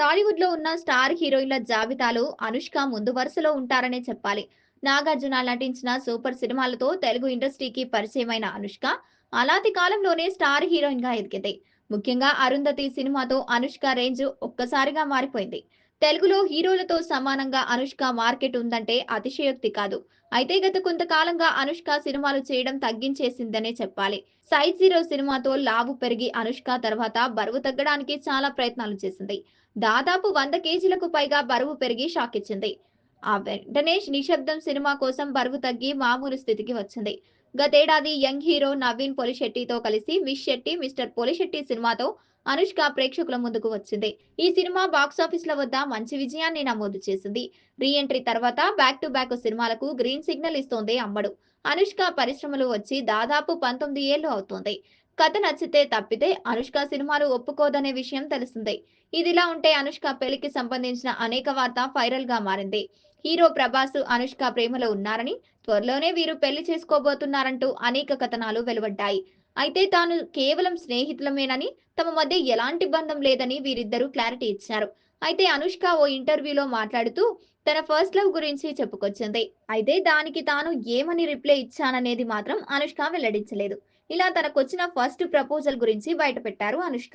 టాలీవుడ్ లో ఉన్న స్టార్ హీరోయిన్ల జాబితాలో అనుష్క ముందు వరుసలో ఉంటారనే చెప్పాలి. నాగార్జున నటించిన సూపర్ సినిమాలతో తెలుగు ఇండస్ట్రీకి పరిచయమైన అనుష్క అలాంటి కాలంలోనే స్టార్ హీరోయిన్ గా ఎదిగింది. ముఖ్యంగా అరుంధతి సినిమాతో అనుష్క రేంజ్ ఒక్కసారిగా మారిపోయింది. తెలుగులో హీరోలతో సమానంగా అనుష్క మార్కెట్ ఉందంటే అతిశయోక్తి కాదు. అయితే గత కొంతకాలంగా అనుష్క సినిమాలు చేయడం తగ్గించేసిందనే చెప్పాలి. సైజ్ జీరో సినిమాతో లావు పెరిగి అనుష్క తర్వాత బరువు తగ్గడానికి చాలా ప్రయత్నాలు చేసింది. దాదాపు 100 కేజీలకు పైగా బరువు పెరిగి షాకిచ్చింది. ఆ వెంటనే 'నిశ్శబ్దం' సినిమా కోసం బరువు తగ్గి మామూలు స్థితికి వచ్చింది. గతేడాది యంగ్ హీరో నవీన్ పొలిశెట్టితో కలిసి 'మిస్ శెట్టి మిస్టర్ పొలిశెట్టి' సినిమాతో అనుష్క ప్రేక్షకుల ముందుకు వచ్చింది. ఈ సినిమా బాక్సాఫీస్‌ల వద్ద మంచి విజయాన్ని నమోదు చేసింది. రీ ఎంట్రీ తర్వాత బ్యాక్ టు బ్యాక్ సినిమాలకు గ్రీన్ సిగ్నల్ ఇస్తోంది అమ్మడు. అనుష్క పరిశ్రమలో వచ్చి దాదాపు 19 ఏళ్లు అవుతోంది. కథ నచ్చితే తప్పితే అనుష్క సినిమాలు ఒప్పుకోదనే విషయం తెలిసిందే. ఇదిలా ఉంటే అనుష్క పెళ్లికి సంబంధించిన అనేక వార్త వైరల్ గా మారింది. హీరో ప్రభాస్, అనుష్క ప్రేమలో ఉన్నారని, త్వరలోనే వీరు పెళ్లి చేసుకోబోతున్నారంటూ అనేక కథనాలు వెలువడ్డాయి. అయితే తాను కేవలం స్నేహితులమేనని, తమ మధ్య ఎలాంటి బంధం లేదని వీరిద్దరూ క్లారిటీ ఇచ్చారు. అయితే అనుష్క ఓ ఇంటర్వ్యూలో మాట్లాడుతూ తన ఫస్ట్ లవ్ గురించి చెప్పుకొచ్చింది. అయితే దానికి తాను ఏమని రిప్లై ఇచ్చాననేది మాత్రం అనుష్క వెల్లడించలేదు. ఇలా తనకొచ్చిన ఫస్ట్ ప్రపోజల్ గురించి బయటపెట్టారు అనుష్క.